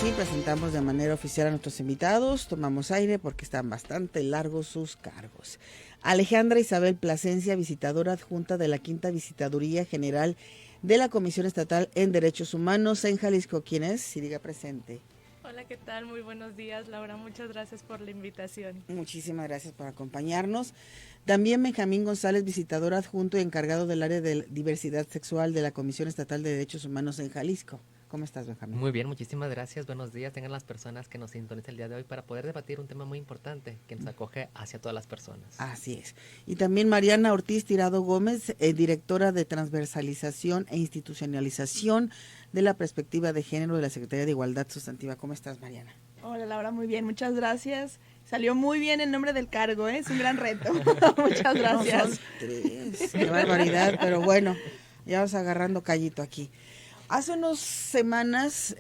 sí, presentamos de manera oficial a nuestros invitados. Tomamos aire porque están bastante largos sus cargos. Alejandra Isabel Plasencia, visitadora adjunta de la Quinta Visitaduría General de la Comisión Estatal en Derechos Humanos en Jalisco. ¿Quién es? Sí, diga presente. Hola, ¿qué tal? Muy buenos días, Laura. Muchas gracias por la invitación. Muchísimas gracias por acompañarnos. También Benjamín González, visitador adjunto y encargado del área de diversidad sexual de la Comisión Estatal de Derechos Humanos en Jalisco. ¿Cómo estás, Benjamín? Muy bien, muchísimas gracias. Buenos días. Tengan las personas que nos sintonizan el día de hoy para poder debatir un tema muy importante que nos acoge hacia todas las personas. Así es. Y también Mariana Ortiz Tirado Gómez, directora de Transversalización e Institucionalización de la Perspectiva de Género de la Secretaría de Igualdad Sustantiva. ¿Cómo estás, Mariana? Hola, Laura, muy bien, muchas gracias. Salió muy bien el nombre del cargo, ¿eh? Es un gran reto. Muchas gracias. No, son 3, qué barbaridad, pero bueno, ya vas agarrando callito aquí. Hace unas semanas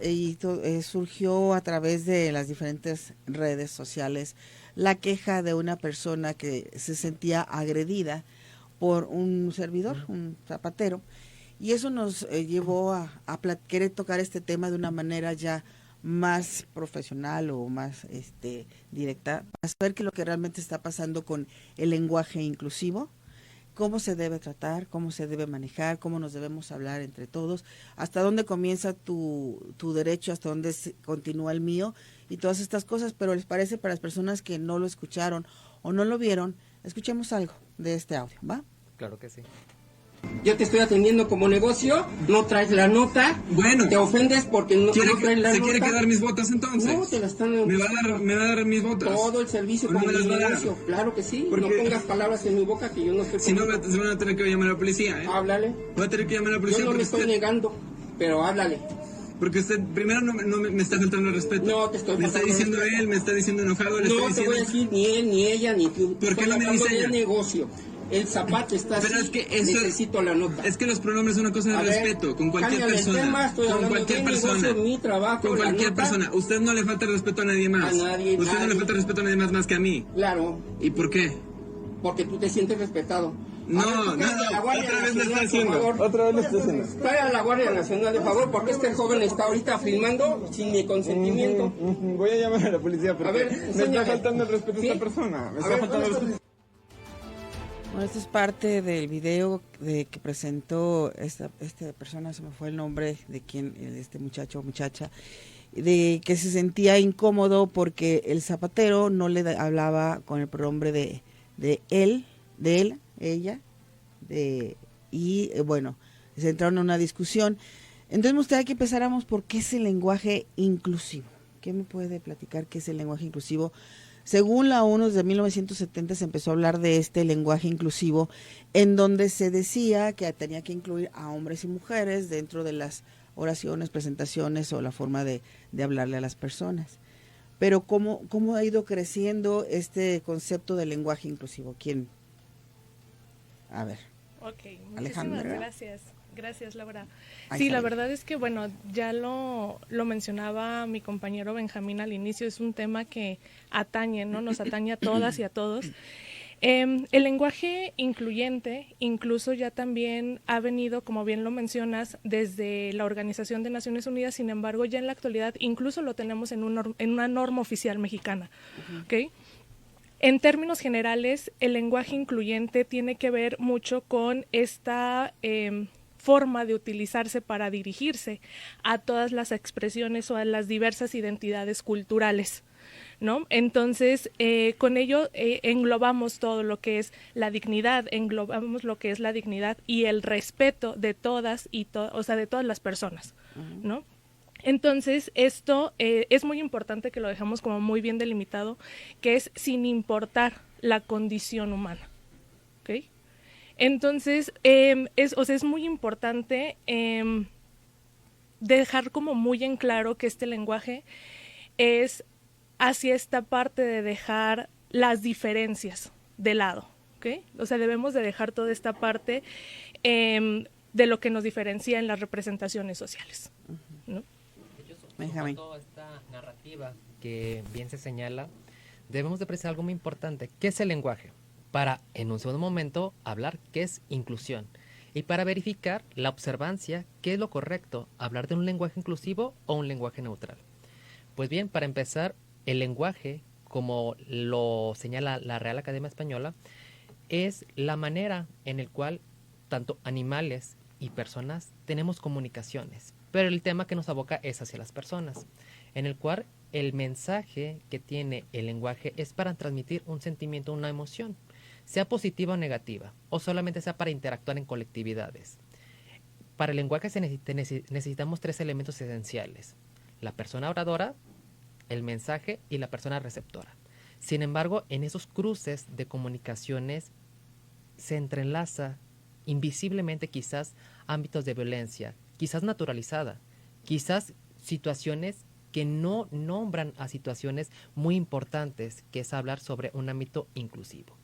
surgió a través de las diferentes redes sociales la queja de una persona que se sentía agredida por un servidor, un zapatero, y eso nos llevó a querer tocar este tema de una manera ya más profesional o más directa, para saber qué es lo que realmente está pasando con el lenguaje inclusivo, cómo se debe tratar, cómo se debe manejar, cómo nos debemos hablar entre todos, hasta dónde comienza tu derecho, hasta dónde continúa el mío y todas estas cosas. Pero les parece, para las personas que no lo escucharon o no lo vieron, escuchemos algo de este audio, ¿va? Claro que sí. Yo te estoy atendiendo como negocio, no traes la nota, bueno, te ofendes porque no traes la nota. ¿Se quiere quedar mis botas entonces? No, te las están... ¿Me va a dar mis botas? Todo el servicio como negocio, claro que sí. Porque... no pongas palabras en mi boca que yo no estoy... Si no, se van a tener que llamar a la policía, ¿eh? Háblale. Voy a tener que llamar a la policía. Yo no me estoy negando, pero háblale. Porque usted primero no me está faltando el respeto. No, te estoy me está diciendo él, me está diciendo enojado. No te voy a decir ni él, ni ella, ni tú. ¿Por qué no me dice ella? Negocio. El zapato está pero así, es que eso, necesito la nota. Es que los pronombres son una cosa de respeto, con cualquier persona. Con cualquier persona. Mi trabajo, con cualquier persona. Usted no le falta el respeto a nadie más. A nadie. Usted no le falta el respeto a nadie más que a mí. Claro. ¿Y por qué? Porque tú te sientes respetado. No, otra vez lo está haciendo. Otra vez lo está haciendo. Trae a la Guardia Nacional, de favor, porque este joven está ahorita filmando sin mi consentimiento. Voy a llamar a la policía porque me está faltando el respeto a esta persona. Me está faltando el respeto. Bueno, esto es parte del video que presentó esta persona, se me fue el nombre de quién, este muchacho o muchacha, de que se sentía incómodo porque el zapatero no le hablaba con el pronombre de él, ella, y bueno, se entraron en una discusión. Entonces me gustaría que empezáramos por qué es el lenguaje inclusivo. ¿Qué me puede platicar qué es el lenguaje inclusivo? Según la ONU, desde 1970 se empezó a hablar de este lenguaje inclusivo, en donde se decía que tenía que incluir a hombres y mujeres dentro de las oraciones, presentaciones o la forma de hablarle a las personas. Pero ¿cómo ha ido creciendo este concepto de lenguaje inclusivo? ¿Quién? A ver. Ok, Alejandra. muchísimas gracias. Gracias, Laura. Sí, la verdad es que, bueno, ya lo mencionaba mi compañero Benjamín al inicio, es un tema que atañe, ¿no? Nos atañe a todas y a todos. El lenguaje incluyente incluso ya también ha venido, como bien lo mencionas, desde la Organización de Naciones Unidas, sin embargo, ya en la actualidad incluso lo tenemos en una norma oficial mexicana, ¿ok? En términos generales, el lenguaje incluyente tiene que ver mucho con esta forma de utilizarse para dirigirse a todas las expresiones o a las diversas identidades culturales, ¿no? Entonces, con ello englobamos todo lo que es la dignidad, englobamos lo que es la dignidad y el respeto de todas o sea, de todas las personas, ¿no? Entonces, esto es muy importante que lo dejamos como muy bien delimitado, que es sin importar la condición humana, ¿ok? Entonces, es muy importante dejar como muy en claro que este lenguaje es hacia esta parte de dejar las diferencias de lado, ¿ok? O sea, debemos de dejar toda esta parte de lo que nos diferencia en las representaciones sociales, ¿no? Benjamín. Toda esta narrativa que bien se señala, debemos de precisar algo muy importante. ¿Qué es el lenguaje? Para, en un segundo momento, hablar qué es inclusión. Y para verificar la observancia, qué es lo correcto, hablar de un lenguaje inclusivo o un lenguaje neutral. Pues bien, para empezar, el lenguaje, como lo señala la Real Academia Española, es la manera en la cual tanto animales y personas tenemos comunicaciones. Pero el tema que nos aboca es hacia las personas, en el cual el mensaje que tiene el lenguaje es para transmitir un sentimiento, una emoción, sea positiva o negativa, o solamente sea para interactuar en colectividades. Para el lenguaje necesitamos 3 elementos esenciales: la persona oradora, el mensaje y la persona receptora. Sin embargo, en esos cruces de comunicaciones se entrelaza invisiblemente quizás ámbitos de violencia, quizás naturalizada, quizás situaciones que no nombran a situaciones muy importantes, que es hablar sobre un ámbito inclusivo.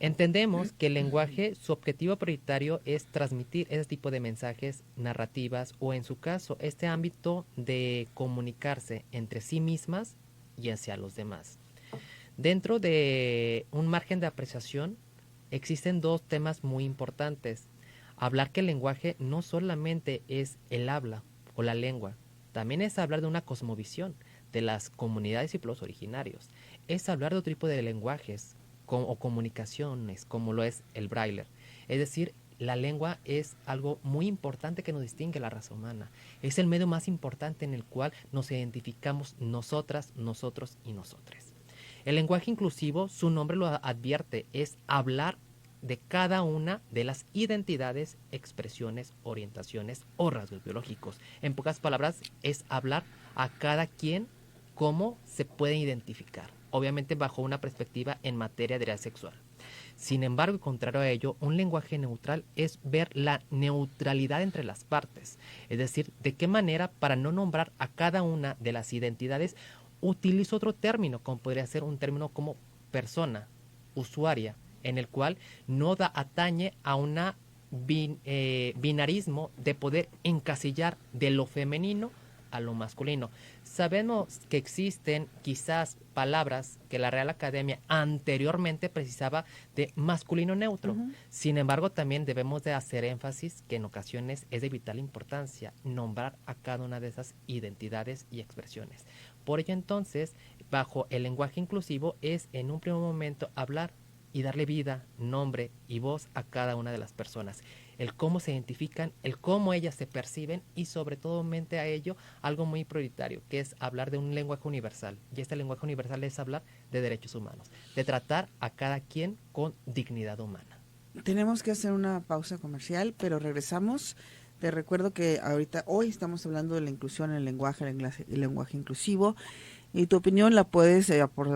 Entendemos que el lenguaje, su objetivo prioritario es transmitir ese tipo de mensajes, narrativas, o en su caso, este ámbito de comunicarse entre sí mismas y hacia los demás. Dentro de un margen de apreciación, existen 2 temas muy importantes. Hablar que el lenguaje no solamente es el habla o la lengua, también es hablar de una cosmovisión de las comunidades y pueblos originarios. Es hablar de otro tipo de lenguajes o comunicaciones, como lo es el braille. Es decir, la lengua es algo muy importante que nos distingue a la raza humana. Es el medio más importante en el cual nos identificamos nosotras, nosotros y nosotres. El lenguaje inclusivo, su nombre lo advierte, es hablar de cada una de las identidades, expresiones, orientaciones o rasgos biológicos. En pocas palabras, es hablar a cada quien cómo se puede identificar, obviamente bajo una perspectiva en materia de identidad sexual. Sin embargo, contrario a ello, un lenguaje neutral es ver la neutralidad entre las partes, es decir, de qué manera, para no nombrar a cada una de las identidades, utilizo otro término, como podría ser un término como persona, usuaria, en el cual no atañe a una binarismo de poder encasillar de lo femenino a lo masculino. Sabemos que existen quizás palabras que la Real Academia anteriormente precisaba de masculino neutro. Sin embargo, también debemos de hacer énfasis que en ocasiones es de vital importancia nombrar a cada una de esas identidades y expresiones. Por ello, entonces, bajo el lenguaje inclusivo es en un primer momento hablar y darle vida, nombre y voz a cada una de las personas. El cómo se identifican, el cómo ellas se perciben y sobre todo mente a ello algo muy prioritario, que es hablar de un lenguaje universal. Y este lenguaje universal es hablar de derechos humanos, de tratar a cada quien con dignidad humana. Tenemos que hacer una pausa comercial, pero regresamos. Te recuerdo que hoy estamos hablando de la inclusión en el lenguaje inclusivo, y tu opinión la puedes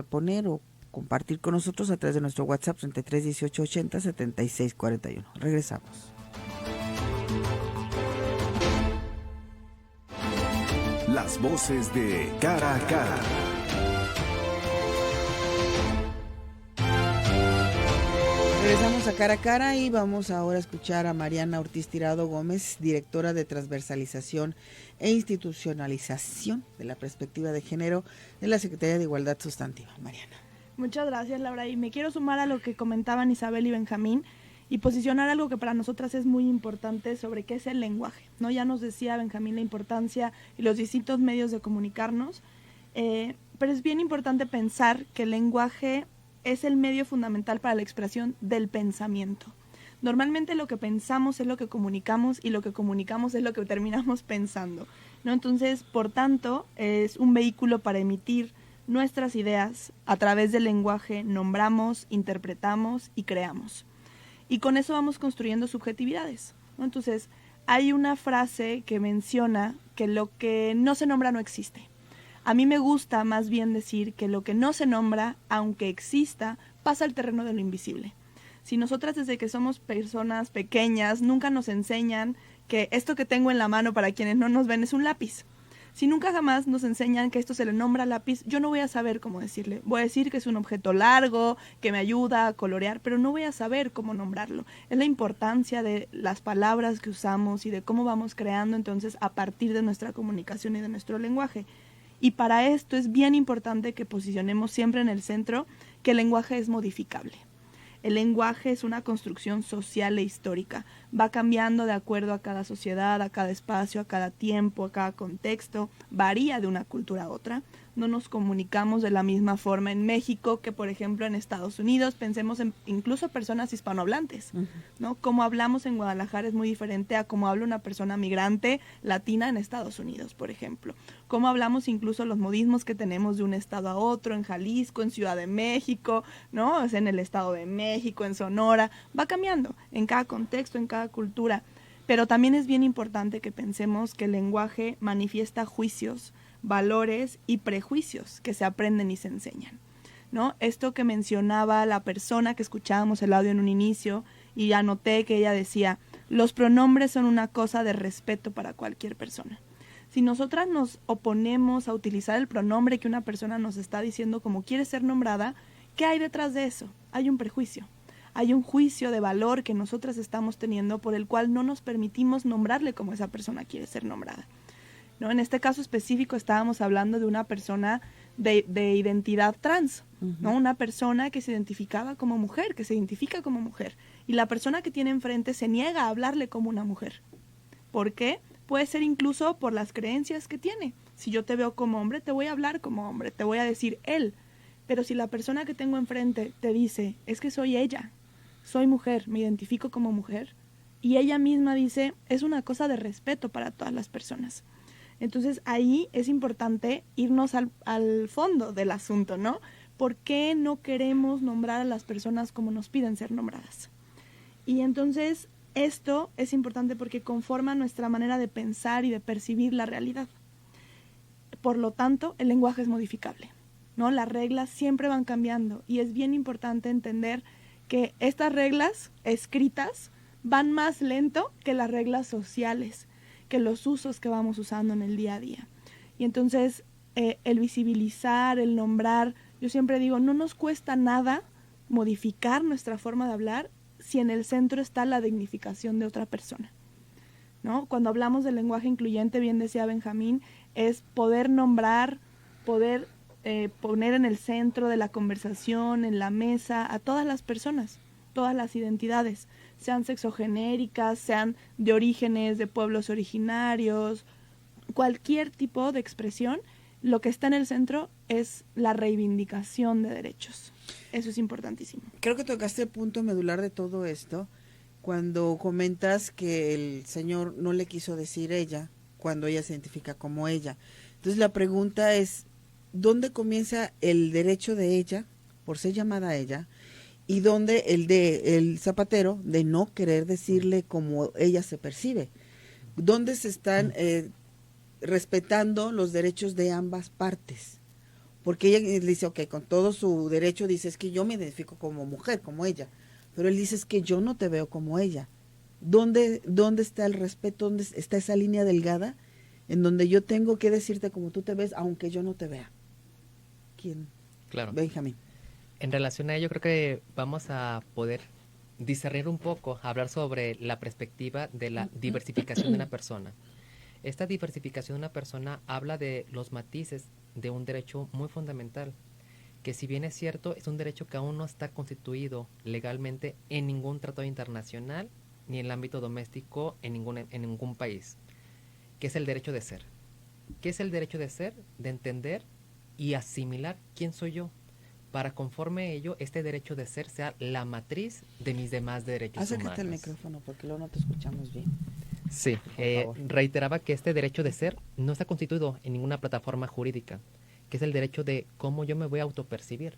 poner o compartir con nosotros a través de nuestro WhatsApp 33 18 80 76 41. Regresamos. Las voces de Cara a Cara. Regresamos a Cara a Cara y vamos ahora a escuchar a Mariana Ortiz Tirado Gómez, directora de Transversalización e Institucionalización de la Perspectiva de Género de la Secretaría de Igualdad Sustantiva. Mariana. Muchas gracias, Laura, y me quiero sumar a lo que comentaban Isabel y Benjamín y posicionar algo que para nosotras es muy importante sobre qué es el lenguaje, ¿no? Ya nos decía Benjamín la importancia y los distintos medios de comunicarnos, pero es bien importante pensar que el lenguaje es el medio fundamental para la expresión del pensamiento. Normalmente lo que pensamos es lo que comunicamos y lo que comunicamos es lo que terminamos pensando, ¿no? Entonces, por tanto, es un vehículo para emitir nuestras ideas. A través del lenguaje nombramos, interpretamos y creamos. Y con eso vamos construyendo subjetividades, ¿no? Entonces, hay una frase que menciona que lo que no se nombra no existe. A mí me gusta más bien decir que lo que no se nombra, aunque exista, pasa al terreno de lo invisible. Si nosotras desde que somos personas pequeñas nunca nos enseñan que esto que tengo en la mano, para quienes no nos ven, es un lápiz. Si nunca jamás nos enseñan que esto se le nombra lápiz, yo no voy a saber cómo decirle. Voy a decir que es un objeto largo, que me ayuda a colorear, pero no voy a saber cómo nombrarlo. Es la importancia de las palabras que usamos y de cómo vamos creando entonces a partir de nuestra comunicación y de nuestro lenguaje. Y para esto es bien importante que posicionemos siempre en el centro que el lenguaje es modificable. El lenguaje es una construcción social e histórica. Va cambiando de acuerdo a cada sociedad, a cada espacio, a cada tiempo, a cada contexto. Varía de una cultura a otra. No nos comunicamos de la misma forma en México que, por ejemplo, en Estados Unidos. Pensemos en incluso personas hispanohablantes, ¿no? Como hablamos en Guadalajara es muy diferente a cómo habla una persona migrante latina en Estados Unidos, por ejemplo. Cómo hablamos incluso los modismos que tenemos de un estado a otro, en Jalisco, en Ciudad de México, ¿no? O sea, en el Estado de México, en Sonora. Va cambiando en cada contexto, en cada cultura. Pero también es bien importante que pensemos que el lenguaje manifiesta juicios, valores y prejuicios que se aprenden y se enseñan, ¿no? Esto que mencionaba la persona que escuchábamos el audio en un inicio, y anoté que ella decía, los pronombres son una cosa de respeto para cualquier persona. Si nosotras nos oponemos a utilizar el pronombre que una persona nos está diciendo como quiere ser nombrada, ¿qué hay detrás de eso? Hay un prejuicio. Hay un juicio de valor que nosotras estamos teniendo por el cual no nos permitimos nombrarle como esa persona quiere ser nombrada, ¿no? En este caso específico estábamos hablando de una persona de identidad trans, ¿no? Una persona que se identificaba como mujer, que se identifica como mujer, y la persona que tiene enfrente se niega a hablarle como una mujer. ¿Por qué? Puede ser incluso por las creencias que tiene. Si yo te veo como hombre, te voy a hablar como hombre, te voy a decir él. Pero si la persona que tengo enfrente te dice, es que soy ella, soy mujer, me identifico como mujer, y ella misma dice, es una cosa de respeto para todas las personas. Entonces ahí es importante irnos al fondo del asunto, ¿no? ¿Por qué no queremos nombrar a las personas como nos piden ser nombradas? Y entonces esto es importante porque conforma nuestra manera de pensar y de percibir la realidad. Por lo tanto, el lenguaje es modificable, ¿no? Las reglas siempre van cambiando y es bien importante entender que estas reglas escritas van más lento que las reglas sociales, que los usos que vamos usando en el día a día. Y entonces el visibilizar, el nombrar, yo siempre digo, no nos cuesta nada modificar nuestra forma de hablar si en el centro está la dignificación de otra persona, ¿no? Cuando hablamos del lenguaje incluyente, bien decía Benjamín, es poder nombrar, poder poner en el centro de la conversación, en la mesa, a todas las personas, todas las identidades, sean sexogenéricas, sean de orígenes, de pueblos originarios, cualquier tipo de expresión, lo que está en el centro es la reivindicación de derechos. Eso es importantísimo. Creo que tocaste el punto medular de todo esto cuando comentas que el señor no le quiso decir ella cuando ella se identifica como ella. Entonces la pregunta es, ¿dónde comienza el derecho de ella, por ser llamada ella, y dónde el zapatero de no querer decirle como ella se percibe? ¿Dónde se están respetando los derechos de ambas partes? Porque ella dice, ok, con todo su derecho dice, es que yo me identifico como mujer, como ella, pero él dice, es que yo no te veo como ella. ¿Dónde está el respeto? ¿Dónde está esa línea delgada en donde yo tengo que decirte como tú te ves, aunque yo no te vea? ¿Quién? Claro. Benjamín. En relación a ello, creo que vamos a poder discernir un poco, hablar sobre la perspectiva de la diversificación de una persona. Esta diversificación de una persona habla de los matices de un derecho muy fundamental, que si bien es cierto, es un derecho que aún no está constituido legalmente en ningún tratado internacional, ni en el ámbito doméstico en ningún país, que es el derecho de ser. ¿Qué es el derecho de ser? De entender y asimilar quién soy yo, para conforme a ello, este derecho de ser sea la matriz de mis demás derechos humanos. Acércate al micrófono porque luego no te escuchamos bien. Sí, reiteraba que este derecho de ser no está constituido en ninguna plataforma jurídica, que es el derecho de cómo yo me voy a autopercibir.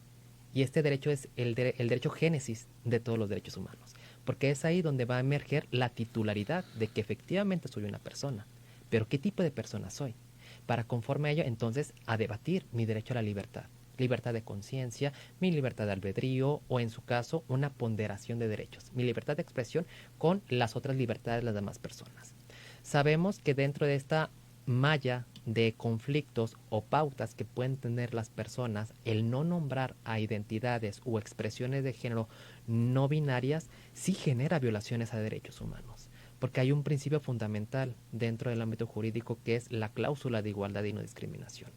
Y este derecho es el derecho génesis de todos los derechos humanos, porque es ahí donde va a emerger la titularidad de que efectivamente soy una persona. Pero ¿qué tipo de persona soy? Para conforme a ello, entonces, a debatir mi derecho a la libertad de conciencia, mi libertad de albedrío o en su caso una ponderación de derechos, mi libertad de expresión con las otras libertades de las demás personas. Sabemos que dentro de esta malla de conflictos o pautas que pueden tener las personas, el no nombrar a identidades o expresiones de género no binarias sí genera violaciones a derechos humanos. porque hay un principio fundamental dentro del ámbito jurídico que es la cláusula de igualdad y no discriminación.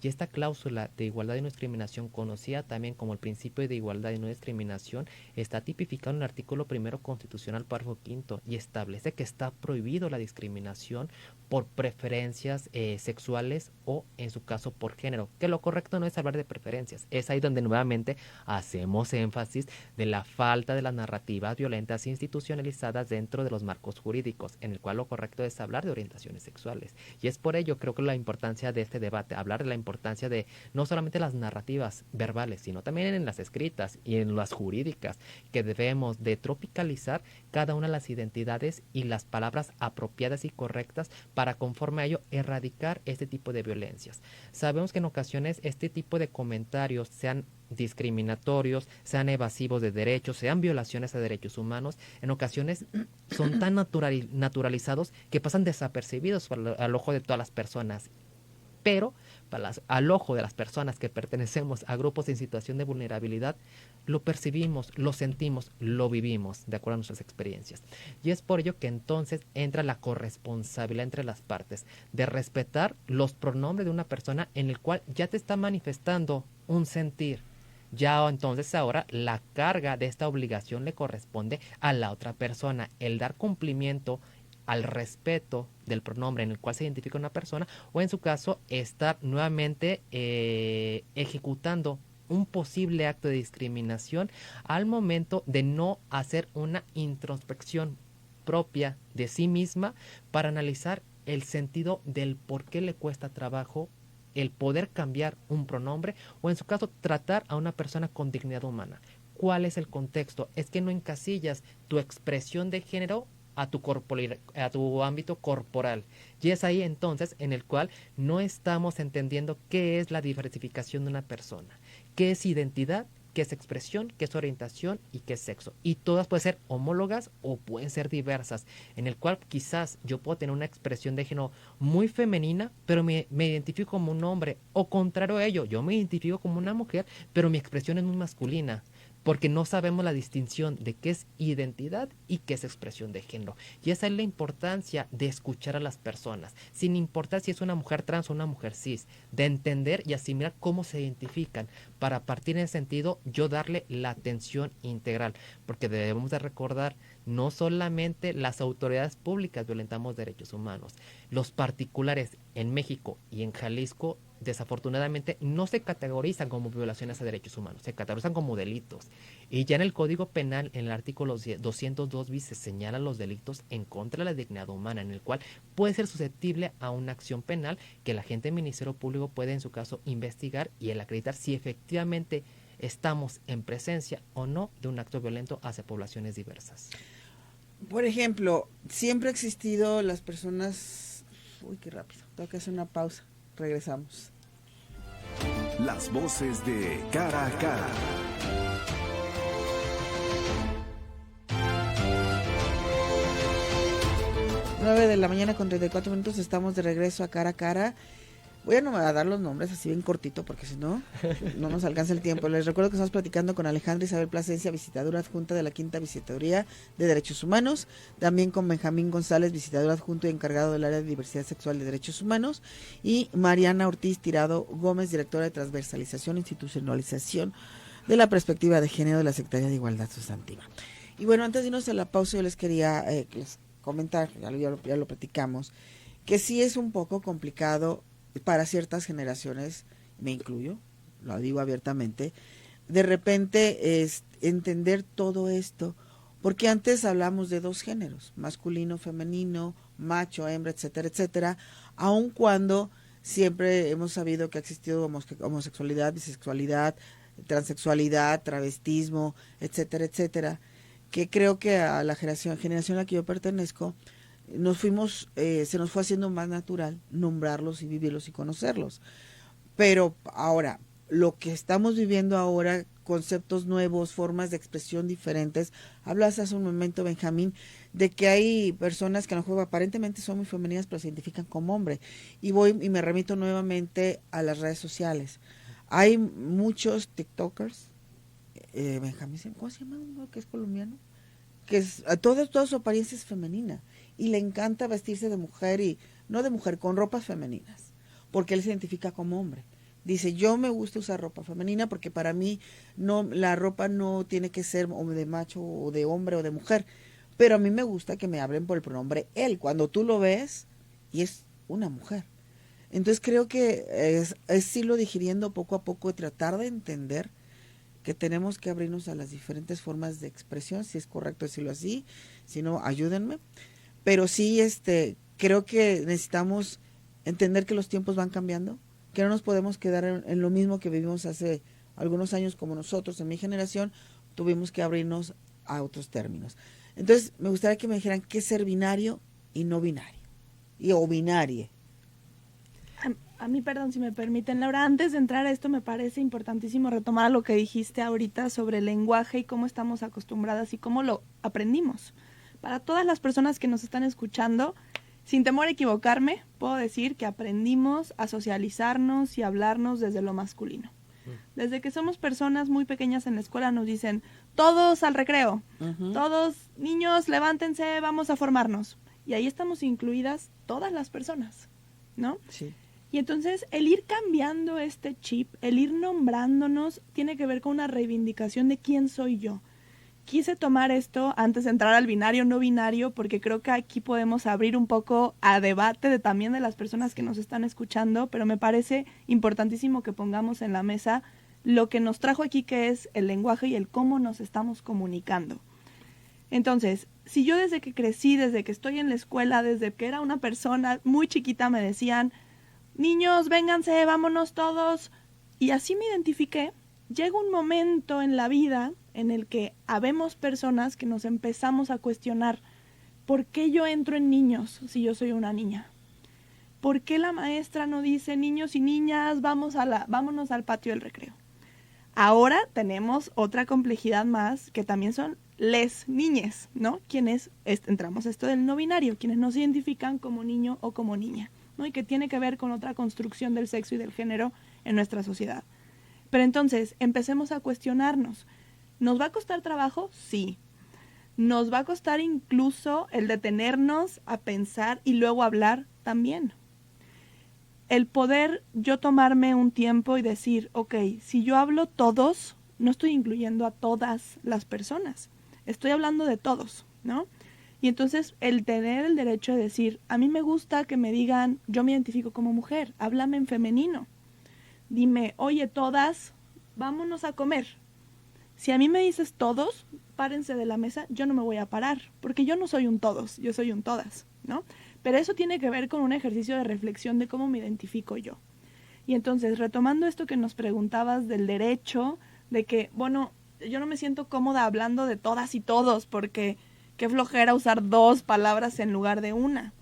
Y esta cláusula de igualdad y no discriminación, conocida también como el principio de igualdad y no discriminación, está tipificado en el artículo 1 constitucional, párrafo 5, y establece que está prohibido la discriminación por preferencias sexuales o, en su caso, por género. Que lo correcto no es hablar de preferencias. Es ahí donde nuevamente hacemos énfasis de la falta de las narrativas violentas institucionalizadas dentro de los marcos jurídicos, en el cual lo correcto es hablar de orientaciones sexuales. Y es por ello, creo que la importancia de este debate, hablar de la importancia de no solamente las narrativas verbales, sino también en las escritas y en las jurídicas, que debemos de tropicalizar cada una de las identidades y las palabras apropiadas y correctas para, conforme a ello, erradicar este tipo de violencias. Sabemos que en ocasiones este tipo de comentarios, sean discriminatorios, sean evasivos de derechos, sean violaciones a derechos humanos, en ocasiones son tan naturalizados que pasan desapercibidos al ojo de todas las personas. Pero al ojo de las personas que pertenecemos a grupos en situación de vulnerabilidad, lo percibimos, lo sentimos, lo vivimos de acuerdo a nuestras experiencias. Y es por ello que entonces entra la corresponsabilidad entre las partes de respetar los pronombres de una persona en el cual ya te está manifestando un sentir. Ya entonces ahora la carga de esta obligación le corresponde a la otra persona, el dar cumplimiento al respeto del pronombre en el cual se identifica una persona, o en su caso estar nuevamente ejecutando un posible acto de discriminación al momento de no hacer una introspección propia de sí misma para analizar el sentido del por qué le cuesta trabajo el poder cambiar un pronombre, o en su caso tratar a una persona con dignidad humana. ¿Cuál es el contexto? Es que no encasillas tu expresión de género a tu ámbito corporal. Y es ahí entonces en el cual no estamos entendiendo qué es la diversificación de una persona, qué es identidad, qué es expresión, qué es orientación y qué es sexo. Y todas pueden ser homólogas o pueden ser diversas, en el cual quizás yo puedo tener una expresión de género muy femenina, pero me identifico como un hombre, o contrario a ello, yo me identifico como una mujer, pero mi expresión es muy masculina, porque no sabemos la distinción de qué es identidad y qué es expresión de género. Y esa es la importancia de escuchar a las personas, sin importar si es una mujer trans o una mujer cis, de entender y asimilar cómo se identifican, para partir en ese sentido yo darle la atención integral, porque debemos de recordar, no solamente las autoridades públicas violentamos derechos humanos, los particulares en México y en Jalisco desafortunadamente no se categorizan como violaciones a derechos humanos, se categorizan como delitos. Y ya en el Código Penal, en el artículo 202 bis, se señalan los delitos en contra de la dignidad humana, en el cual puede ser susceptible a una acción penal que el agente del Ministerio Público puede en su caso investigar y el acreditar si efectivamente estamos en presencia o no de un acto violento hacia poblaciones diversas. Por ejemplo, siempre ha existido las personas... Uy, qué rápido, tengo que hacer una pausa. Regresamos. Las voces de Cara a Cara. Nueve de la mañana con 34 minutos, estamos de regreso a Cara a Cara. Voy a dar los nombres así bien cortito, porque si no, no nos alcanza el tiempo. Les recuerdo que estamos platicando con Alejandra Isabel Plasencia, visitadora adjunta de la Quinta Visitaduría de Derechos Humanos, también con Benjamín González, visitador adjunto y encargado del área de diversidad sexual de Derechos Humanos, y Mariana Ortiz Tirado Gómez, directora de transversalización e institucionalización de la perspectiva de género de la Secretaría de Igualdad Sustantiva. Y bueno, antes de irnos a la pausa, yo les quería comentar, ya lo platicamos, que sí es un poco complicado para ciertas generaciones, me incluyo, lo digo abiertamente, de repente es entender todo esto, porque antes hablamos de dos géneros, masculino, femenino, macho, hembra, etcétera, etcétera, aun cuando siempre hemos sabido que ha existido homosexualidad, bisexualidad, transexualidad, travestismo, etcétera, etcétera, que creo que a la generación a la que yo pertenezco, se nos fue haciendo más natural nombrarlos y vivirlos y conocerlos. Pero ahora, lo que estamos viviendo ahora, conceptos nuevos, formas de expresión diferentes, hablas hace un momento, Benjamín, de que hay personas que a lo mejor aparentemente son muy femeninas, pero se identifican como hombre. Y voy y me remito nuevamente a las redes sociales. Hay muchos TikTokers, Benjamín, ¿cómo se llama uno que es colombiano? Que toda su apariencia es femenina. y le encanta vestirse de mujer y no de mujer, con ropas femeninas, porque él se identifica como hombre. Dice, yo me gusta usar ropa femenina porque para mí no, la ropa no tiene que ser o de macho o de hombre o de mujer, pero a mí me gusta que me hablen por el pronombre él, cuando tú lo ves y es una mujer. Entonces creo que es irlo digiriendo poco a poco y tratar de entender que tenemos que abrirnos a las diferentes formas de expresión, si es correcto decirlo así, si no, ayúdenme. Pero sí, creo que necesitamos entender que los tiempos van cambiando, que no nos podemos quedar en lo mismo que vivimos hace algunos años, como nosotros en mi generación tuvimos que abrirnos a otros términos. Entonces me gustaría que me dijeran qué es ser binario y no binario, o binarie. A mí, perdón, si me permiten, Laura, antes de entrar a esto me parece importantísimo retomar lo que dijiste ahorita sobre el lenguaje y cómo estamos acostumbradas y cómo lo aprendimos. Para todas las personas que nos están escuchando, sin temor a equivocarme, puedo decir que aprendimos a socializarnos y hablarnos desde lo masculino. Desde que somos personas muy pequeñas en la escuela nos dicen, todos al recreo, todos niños, levántense, vamos a formarnos. Y ahí estamos incluidas todas las personas, ¿no? Sí. Y entonces el ir cambiando este chip, el ir nombrándonos, tiene que ver con una reivindicación de quién soy yo. Quise tomar esto antes de entrar al binario, no binario, porque creo que aquí podemos abrir un poco a debate también de las personas que nos están escuchando, pero me parece importantísimo que pongamos en la mesa lo que nos trajo aquí, que es el lenguaje y el cómo nos estamos comunicando. Entonces, si yo desde que crecí, desde que estoy en la escuela, desde que era una persona muy chiquita me decían, niños, vénganse, vámonos todos, y así me identifiqué, llega un momento en la vida en el que habemos personas que nos empezamos a cuestionar, ¿por qué yo entro en niños si yo soy una niña? ¿Por qué la maestra no dice, niños y niñas, vámonos al patio del recreo? Ahora tenemos otra complejidad más, que también son les niñes, ¿no? Quienes entramos a esto del no binario, quienes no se identifican como niño o como niña, ¿no? Y que tiene que ver con otra construcción del sexo y del género en nuestra sociedad. Pero entonces, empecemos a cuestionarnos. ¿Nos va a costar trabajo? Sí. ¿Nos va a costar incluso el detenernos a pensar y luego hablar? También. El poder yo tomarme un tiempo y decir, ok, si yo hablo todos, no estoy incluyendo a todas las personas. Estoy hablando de todos, ¿no? Y entonces el tener el derecho de decir, a mí me gusta que me digan, yo me identifico como mujer, háblame en femenino. Dime, oye, todas, vámonos a comer. Si a mí me dices todos, párense de la mesa, yo no me voy a parar, porque yo no soy un todos, yo soy un todas, ¿no? Pero eso tiene que ver con un ejercicio de reflexión de cómo me identifico yo. Y entonces, retomando esto que nos preguntabas del derecho, de que, bueno, yo no me siento cómoda hablando de todas y todos, porque qué flojera usar dos palabras en lugar de una.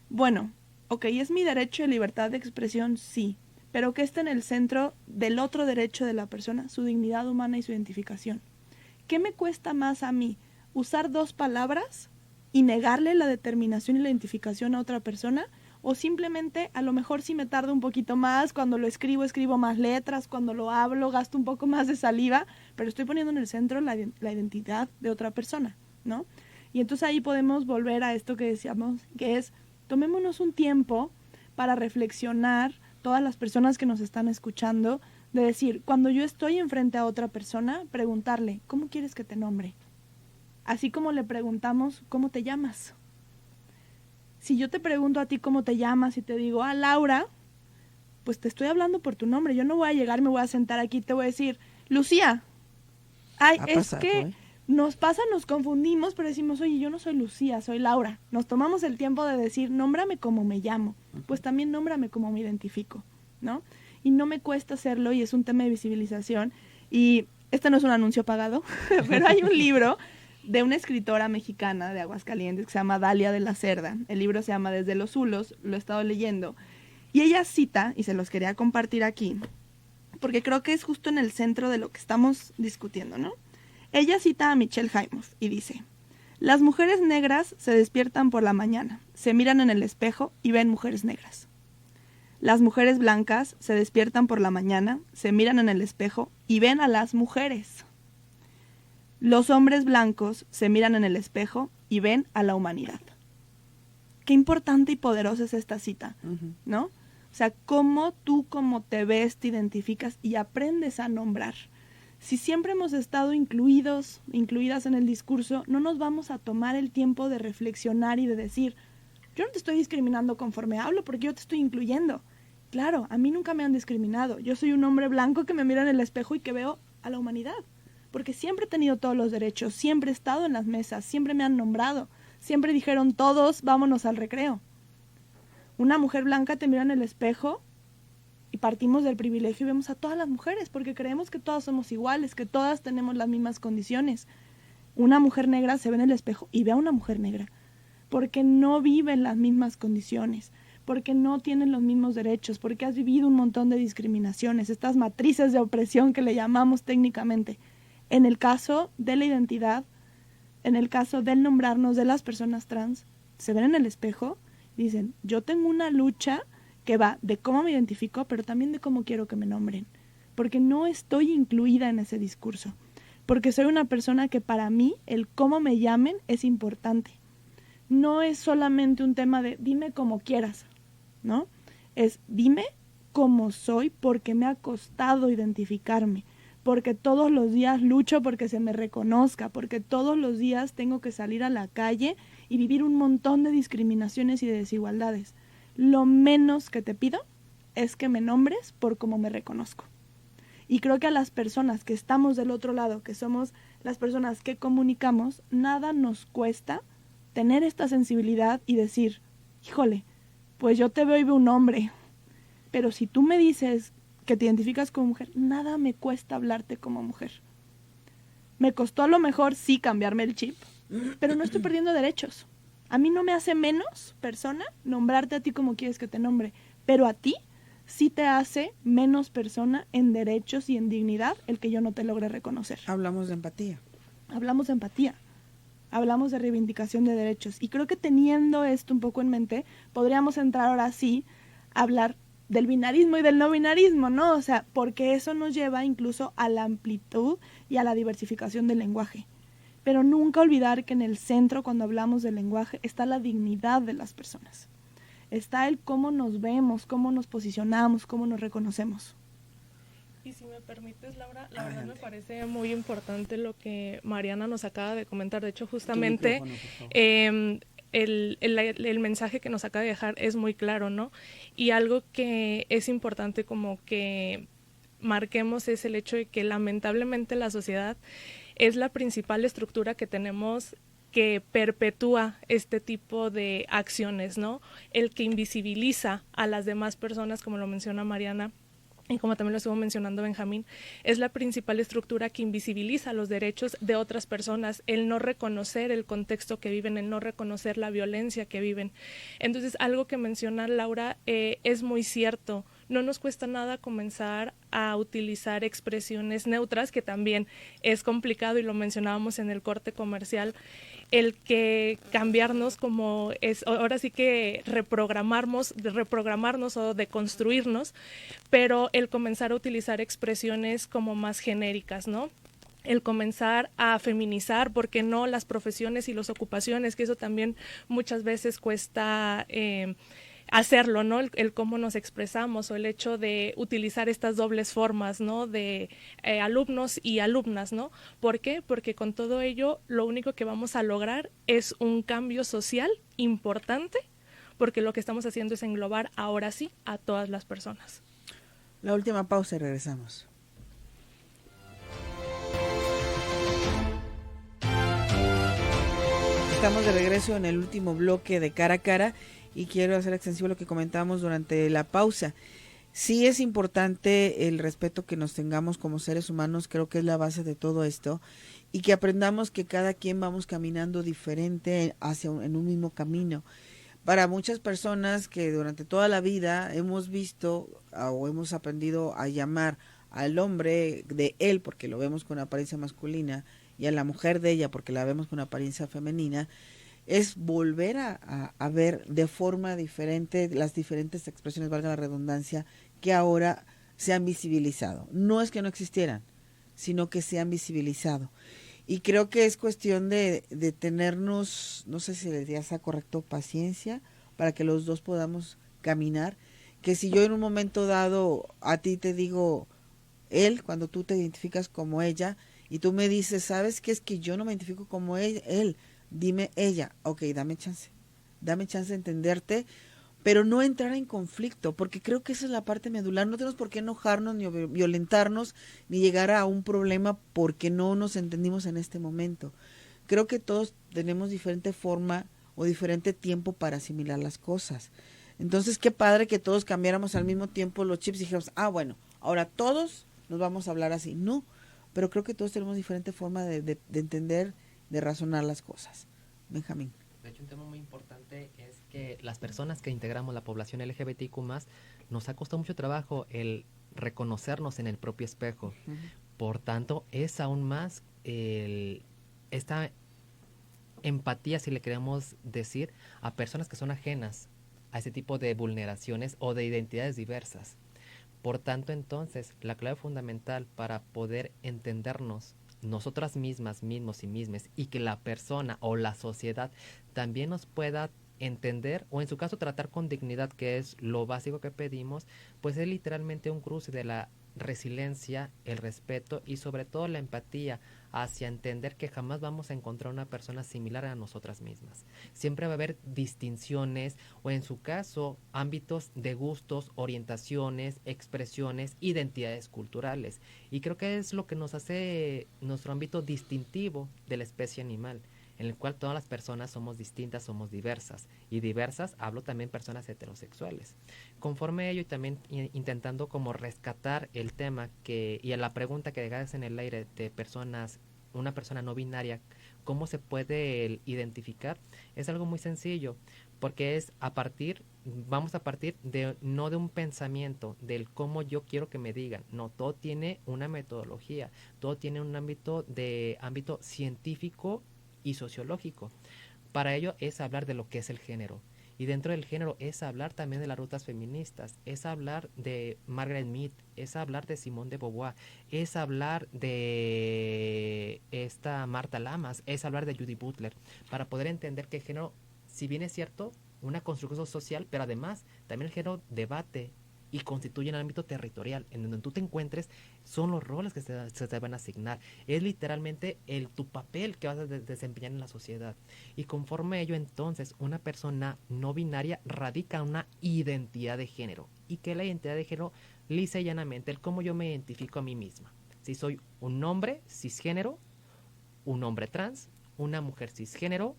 Bueno, ok, ¿es mi derecho de libertad de expresión? Sí, pero que esté en el centro del otro derecho de la persona, su dignidad humana y su identificación. ¿Qué me cuesta más a mí? ¿Usar dos palabras y negarle la determinación y la identificación a otra persona? ¿O simplemente, a lo mejor si me tardo un poquito más, cuando lo escribo más letras, cuando lo hablo gasto un poco más de saliva, pero estoy poniendo en el centro la identidad de otra persona, ¿no? Y entonces ahí podemos volver a esto que decíamos, que es, tomémonos un tiempo para reflexionar, todas las personas que nos están escuchando, de decir, cuando yo estoy enfrente a otra persona, preguntarle, ¿cómo quieres que te nombre? Así como le preguntamos, ¿cómo te llamas? Si yo te pregunto a ti cómo te llamas y te digo, Laura, pues te estoy hablando por tu nombre. Yo no voy a llegar, me voy a sentar aquí y te voy a decir, Lucía. Ay, es que nos pasa, nos confundimos, pero decimos, oye, yo no soy Lucía, soy Laura. Nos tomamos el tiempo de decir, nómbrame como me llamo, pues también nómbrame como me identifico, ¿no? Y no me cuesta hacerlo y es un tema de visibilización. Y este no es un anuncio pagado, pero hay un libro de una escritora mexicana de Aguascalientes que se llama Dalia de la Cerda. El libro se llama Desde los Hulos, lo he estado leyendo. Y ella cita, y se los quería compartir aquí, porque creo que es justo en el centro de lo que estamos discutiendo, ¿no? Ella cita a Michelle Haimoff y dice, las mujeres negras se despiertan por la mañana, se miran en el espejo y ven mujeres negras. Las mujeres blancas se despiertan por la mañana, se miran en el espejo y ven a las mujeres. Los hombres blancos se miran en el espejo y ven a la humanidad. qué importante y poderosa es esta cita, ¿no? O sea, cómo tú, como te ves, te identificas y aprendes a nombrar. Si siempre hemos estado incluidas en el discurso, no nos vamos a tomar el tiempo de reflexionar y de decir, yo no te estoy discriminando conforme hablo porque yo te estoy incluyendo. Claro, a mí nunca me han discriminado. Yo soy un hombre blanco que me mira en el espejo y que veo a la humanidad. Porque siempre he tenido todos los derechos, siempre he estado en las mesas, siempre me han nombrado, siempre dijeron todos, vámonos al recreo. Una mujer blanca te mira en el espejo y partimos del privilegio y vemos a todas las mujeres porque creemos que todas somos iguales, que todas tenemos las mismas condiciones. Una mujer negra se ve en el espejo y ve a una mujer negra porque no vive en las mismas condiciones, porque no tienen los mismos derechos, porque has vivido un montón de discriminaciones, estas matrices de opresión que le llamamos técnicamente. En el caso de la identidad, en el caso del nombrarnos de las personas trans, se ven en el espejo y dicen, yo tengo una lucha que va de cómo me identifico, pero también de cómo quiero que me nombren, porque no estoy incluida en ese discurso, porque soy una persona que para mí el cómo me llamen es importante. No es solamente un tema de dime como quieras, ¿no? Es dime cómo soy porque me ha costado identificarme, porque todos los días lucho porque se me reconozca, porque todos los días tengo que salir a la calle y vivir un montón de discriminaciones y de desigualdades. Lo menos que te pido es que me nombres por cómo me reconozco. Y creo que a las personas que estamos del otro lado, que somos las personas que comunicamos, nada nos cuesta tener esta sensibilidad y decir, híjole, pues yo te veo y veo un hombre, pero si tú me dices que te identificas como mujer, nada me cuesta hablarte como mujer. Me costó a lo mejor sí cambiarme el chip, pero no estoy perdiendo derechos. A mí no me hace menos persona nombrarte a ti como quieres que te nombre, pero a ti sí te hace menos persona en derechos y en dignidad el que yo no te logre reconocer. Hablamos de empatía. Hablamos de empatía. Hablamos de reivindicación de derechos. Y creo que teniendo esto un poco en mente, podríamos entrar ahora sí a hablar del binarismo y del no binarismo, ¿no? O sea, porque eso nos lleva incluso a la amplitud y a la diversificación del lenguaje. Pero nunca olvidar que en el centro, cuando hablamos del lenguaje, está la dignidad de las personas. Está el cómo nos vemos, cómo nos posicionamos, cómo nos reconocemos. Y si me permites, Laura, la verdad me parece muy importante lo que Mariana nos acaba de comentar. De hecho, justamente el mensaje que nos acaba de dejar es muy claro, ¿no? Y algo que es importante como que marquemos es el hecho de que lamentablemente la sociedad es la principal estructura que tenemos que perpetúa este tipo de acciones, ¿no? El que invisibiliza a las demás personas, como lo menciona Mariana, y como también lo estuvo mencionando Benjamín, es la principal estructura que invisibiliza los derechos de otras personas, el no reconocer el contexto que viven, el no reconocer la violencia que viven. Entonces, algo que menciona Laura es muy cierto. No nos cuesta nada comenzar a utilizar expresiones neutras, que también es complicado y lo mencionábamos en el corte comercial, el que cambiarnos como es, ahora sí que reprogramarnos o deconstruirnos, pero el comenzar a utilizar expresiones como más genéricas, ¿no? El comenzar a feminizar, ¿por qué no?, las profesiones y las ocupaciones, que eso también muchas veces cuesta hacerlo, ¿no? El cómo nos expresamos, o el hecho de utilizar estas dobles formas, ¿no? De alumnos y alumnas, ¿no? ¿Por qué? Porque con todo ello lo único que vamos a lograr es un cambio social importante, porque lo que estamos haciendo es englobar ahora sí a todas las personas. La última pausa y regresamos. Estamos de regreso en el último bloque de Cara a Cara. Y quiero hacer extensivo lo que comentábamos durante la pausa. Sí es importante el respeto que nos tengamos como seres humanos, creo que es la base de todo esto, y que aprendamos que cada quien vamos caminando diferente en un mismo camino. Para muchas personas que durante toda la vida hemos visto o hemos aprendido a llamar al hombre de él porque lo vemos con apariencia masculina y a la mujer de ella porque la vemos con apariencia femenina, es volver a ver de forma diferente las diferentes expresiones, valga la redundancia, que ahora se han visibilizado. No es que no existieran, sino que se han visibilizado. Y creo que es cuestión de tenernos, no sé si les diría sea correcto, paciencia para que los dos podamos caminar, que si yo en un momento dado a ti te digo él, cuando tú te identificas como ella, y tú me dices, ¿sabes qué? Es que yo no me identifico como él, dime ella, ok, dame chance de entenderte, pero no entrar en conflicto, porque creo que esa es la parte medular. No tenemos por qué enojarnos, ni violentarnos, ni llegar a un problema porque no nos entendimos en este momento. Creo que todos tenemos diferente forma o diferente tiempo para asimilar las cosas. Entonces, qué padre que todos cambiáramos al mismo tiempo los chips y dijéramos, bueno, ahora todos nos vamos a hablar así. No, pero creo que todos tenemos diferente forma de entender, de razonar las cosas. Benjamín. De hecho, un tema muy importante es que las personas que integramos la población LGBTQ+, nos ha costado mucho trabajo el reconocernos en el propio espejo. Uh-huh. Por tanto, es aún más esta empatía, si le queremos decir, a personas que son ajenas a ese tipo de vulneraciones o de identidades diversas. Por tanto, entonces, la clave fundamental para poder entendernos nosotras mismas, mismos y mismes, y que la persona o la sociedad también nos pueda entender, o en su caso tratar con dignidad, que es lo básico que pedimos, pues es literalmente un cruce de la resiliencia, el respeto y sobre todo la empatía hacia entender que jamás vamos a encontrar una persona similar a nosotras mismas. Siempre va a haber distinciones o en su caso ámbitos de gustos, orientaciones, expresiones, identidades culturales. Y creo que es lo que nos hace nuestro ámbito distintivo de la especie animal, en el cual todas las personas somos distintas, somos diversas. Y diversas, hablo también personas heterosexuales. Conforme a ello y también intentando como rescatar el tema y a la pregunta que dejas en el aire de una persona no binaria, ¿cómo se puede identificar? Es algo muy sencillo, porque vamos a partir no de un pensamiento, del cómo yo quiero que me digan. No, todo tiene una metodología, todo tiene un ámbito científico y sociológico. Para ello es hablar de lo que es el género. Y dentro del género es hablar también de las rutas feministas, es hablar de Margaret Mead, es hablar de Simone de Beauvoir, es hablar de esta Marta Lamas, es hablar de Judith Butler, para poder entender que el género, si bien es cierto, una construcción social, pero además también el género debate y constituye un ámbito territorial en donde tú te encuentres, son los roles que se te van a asignar, es literalmente tu papel que vas a desempeñar en la sociedad. Y conforme a ello, entonces, una persona no binaria radica una identidad de género. ¿Y qué es la identidad de género? Lisa y llanamente, el cómo yo me identifico a mí misma. Si soy un hombre cisgénero, un hombre trans, una mujer cisgénero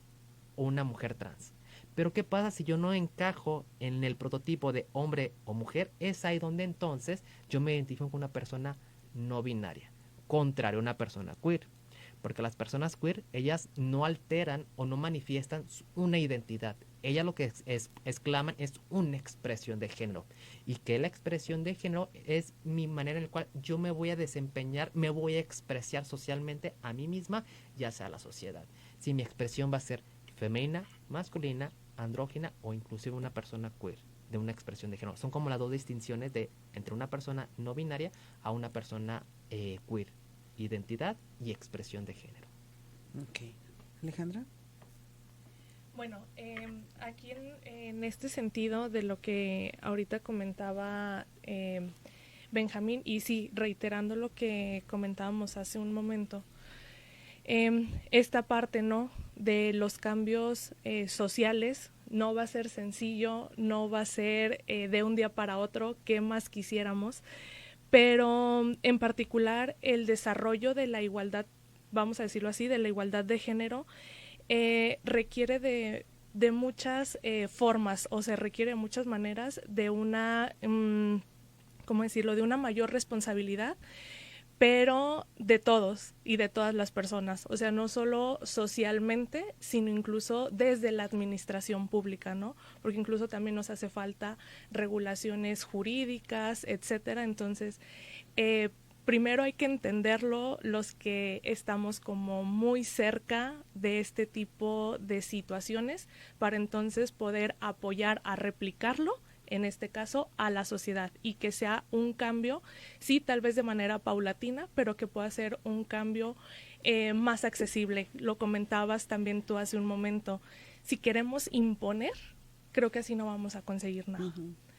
o una mujer trans. Pero ¿qué pasa si yo no encajo en el prototipo de hombre o mujer? Es ahí donde entonces yo me identifico con una persona no binaria, contrario a una persona queer. Porque las personas queer, ellas no alteran o no manifiestan una identidad. Ellas lo que exclaman es una expresión de género. Y que la expresión de género es mi manera en la cual yo me voy a desempeñar, me voy a expresar socialmente a mí misma, ya sea a la sociedad. Si mi expresión va a ser femenina, masculina, andrógina o inclusive una persona queer, de una expresión de género. Son como las dos distinciones entre una persona no binaria a una persona queer. Identidad y expresión de género. Ok. Alejandra. Bueno, aquí en este sentido de lo que ahorita comentaba Benjamín, y sí, reiterando lo que comentábamos hace un momento, esta parte, ¿no?, de los cambios sociales no va a ser sencillo, no va a ser de un día para otro, ¿qué más quisiéramos? Pero en particular el desarrollo de la igualdad, vamos a decirlo así, de la igualdad de género, requiere de muchas formas, o se requiere de muchas maneras de una, ¿cómo decirlo?, de una mayor responsabilidad, pero de todos y de todas las personas, o sea, no solo socialmente, sino incluso desde la administración pública, ¿no? Porque incluso también nos hace falta regulaciones jurídicas, etcétera. Entonces, primero hay que entenderlo los que estamos como muy cerca de este tipo de situaciones para entonces poder apoyar a replicarlo, en este caso, a la sociedad, y que sea un cambio, sí, tal vez de manera paulatina, pero que pueda ser un cambio más accesible. Lo comentabas también tú hace un momento. Si queremos imponer, creo que así no vamos a conseguir nada.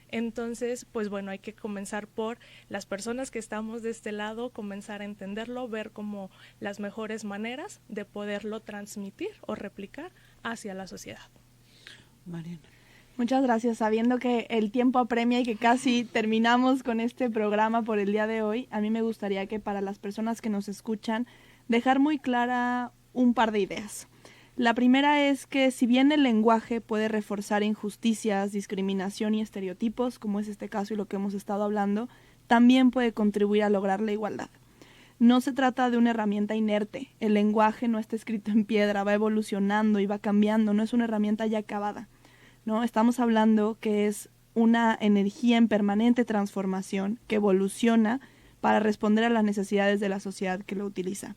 Entonces, pues bueno, hay que comenzar por las personas que estamos de este lado, comenzar a entenderlo, ver como las mejores maneras de poderlo transmitir o replicar hacia la sociedad. Mariana. Muchas gracias. Sabiendo que el tiempo apremia y que casi terminamos con este programa por el día de hoy, a mí me gustaría que para las personas que nos escuchan, dejar muy clara un par de ideas. La primera es que si bien el lenguaje puede reforzar injusticias, discriminación y estereotipos, como es este caso y lo que hemos estado hablando, también puede contribuir a lograr la igualdad. No se trata de una herramienta inerte. El lenguaje no está escrito en piedra, va evolucionando y va cambiando, no es una herramienta ya acabada, ¿no? Estamos hablando que es una energía en permanente transformación que evoluciona para responder a las necesidades de la sociedad que lo utiliza.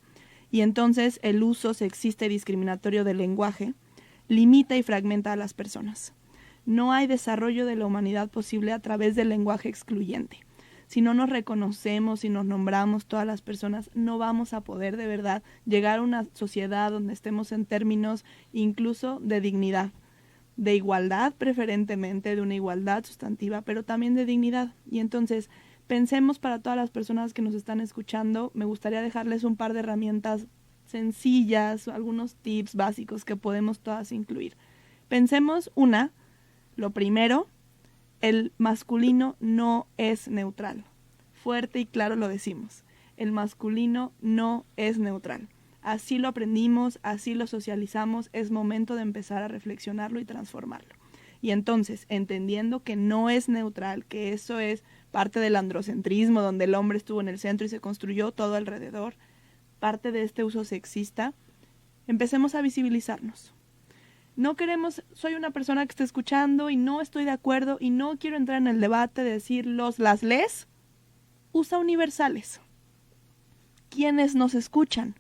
Y entonces el uso sexista y discriminatorio del lenguaje limita y fragmenta a las personas. No hay desarrollo de la humanidad posible a través del lenguaje excluyente. Si no nos reconocemos y nos nombramos todas las personas, no vamos a poder de verdad llegar a una sociedad donde estemos en términos incluso de dignidad, de igualdad preferentemente, de una igualdad sustantiva, pero también de dignidad. Y entonces pensemos para todas las personas que nos están escuchando, me gustaría dejarles un par de herramientas sencillas, algunos tips básicos que podemos todas incluir. Pensemos lo primero, el masculino no es neutral. Fuerte y claro lo decimos. El masculino no es neutral. Así lo aprendimos, así lo socializamos, es momento de empezar a reflexionarlo y transformarlo. Y entonces, entendiendo que no es neutral, que eso es parte del androcentrismo, donde el hombre estuvo en el centro y se construyó todo alrededor, parte de este uso sexista, empecemos a visibilizarnos. No queremos, soy una persona que está escuchando y no estoy de acuerdo y no quiero entrar en el debate de decir las les, usa universales. ¿Quiénes nos escuchan?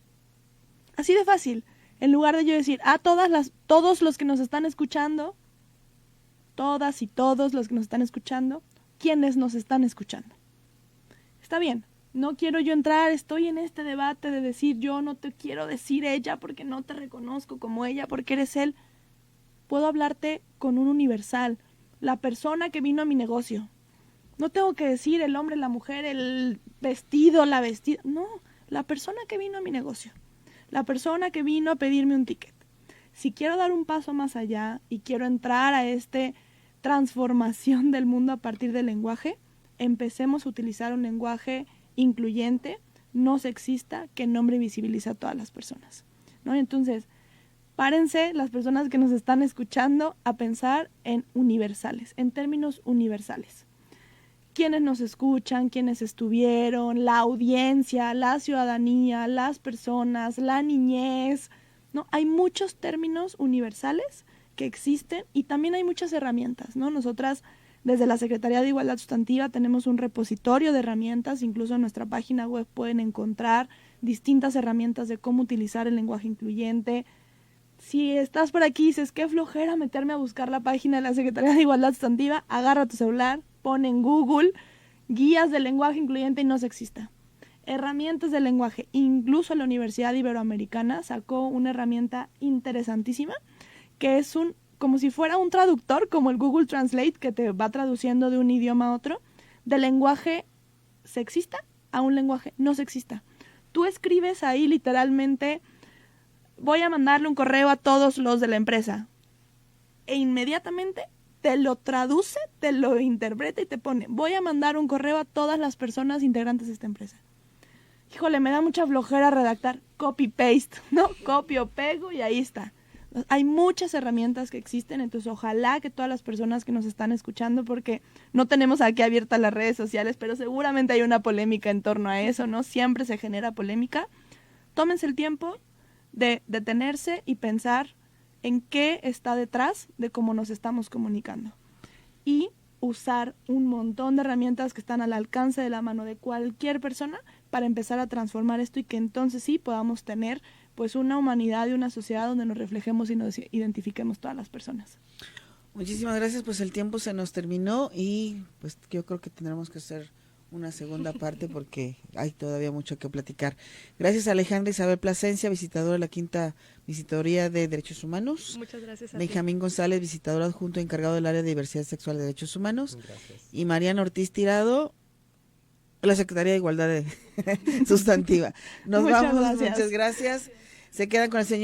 Así de fácil. En lugar de yo decir, todos los que nos están escuchando, todas y todos los que nos están escuchando, ¿quiénes nos están escuchando? Está bien, no quiero yo entrar, estoy en este debate de decir yo no te quiero decir ella porque no te reconozco como ella, porque eres él. Puedo hablarte con un universal, la persona que vino a mi negocio. No tengo que decir el hombre, la mujer, el vestido, la vestida. No, la persona que vino a mi negocio. La persona que vino a pedirme un ticket. Si quiero dar un paso más allá y quiero entrar a esta transformación del mundo a partir del lenguaje, empecemos a utilizar un lenguaje incluyente, no sexista, que nombre y visibiliza a todas las personas, ¿no? Entonces, párense las personas que nos están escuchando a pensar en universales, en términos universales. Quienes nos escuchan, quienes estuvieron, la audiencia, la ciudadanía, las personas, la niñez, ¿no? Hay muchos términos universales que existen y también hay muchas herramientas, ¿no? Nosotras desde la Secretaría de Igualdad Sustantiva tenemos un repositorio de herramientas, incluso en nuestra página web pueden encontrar distintas herramientas de cómo utilizar el lenguaje incluyente. Si estás por aquí y dices, qué flojera meterme a buscar la página de la Secretaría de Igualdad Sustantiva, agarra tu celular, pon en Google guías del lenguaje incluyente y no sexista. Herramientas del lenguaje. Incluso la Universidad Iberoamericana sacó una herramienta interesantísima que es como si fuera un traductor, como el Google Translate, que te va traduciendo de un idioma a otro, de lenguaje sexista a un lenguaje no sexista. Tú escribes ahí literalmente, voy a mandarle un correo a todos los de la empresa, e inmediatamente te lo traduce, te lo interpreta y te pone, voy a mandar un correo a todas las personas integrantes de esta empresa. Híjole, me da mucha flojera redactar, copy-paste, ¿no? Copio, pego y ahí está. Hay muchas herramientas que existen, entonces ojalá que todas las personas que nos están escuchando, porque no tenemos aquí abiertas las redes sociales, pero seguramente hay una polémica en torno a eso, ¿no? Siempre se genera polémica. Tómense el tiempo de detenerse y pensar en qué está detrás de cómo nos estamos comunicando. Y usar un montón de herramientas que están al alcance de la mano de cualquier persona para empezar a transformar esto y que entonces sí podamos tener pues una humanidad y una sociedad donde nos reflejemos y nos identifiquemos todas las personas. Muchísimas gracias, pues el tiempo se nos terminó y pues yo creo que tendremos que hacer una segunda parte porque hay todavía mucho que platicar. Gracias a Alejandra Isabel Plasencia, visitadora de la 5ª Visitoría de Derechos Humanos. Muchas gracias a Benjamín González, visitador adjunto encargado del área de diversidad sexual y derechos humanos. Gracias. Y Mariana Ortiz Tirado, la Secretaría de Igualdad Sustantiva. Nos Muchas vamos, gracias. muchas gracias. Se quedan con el señor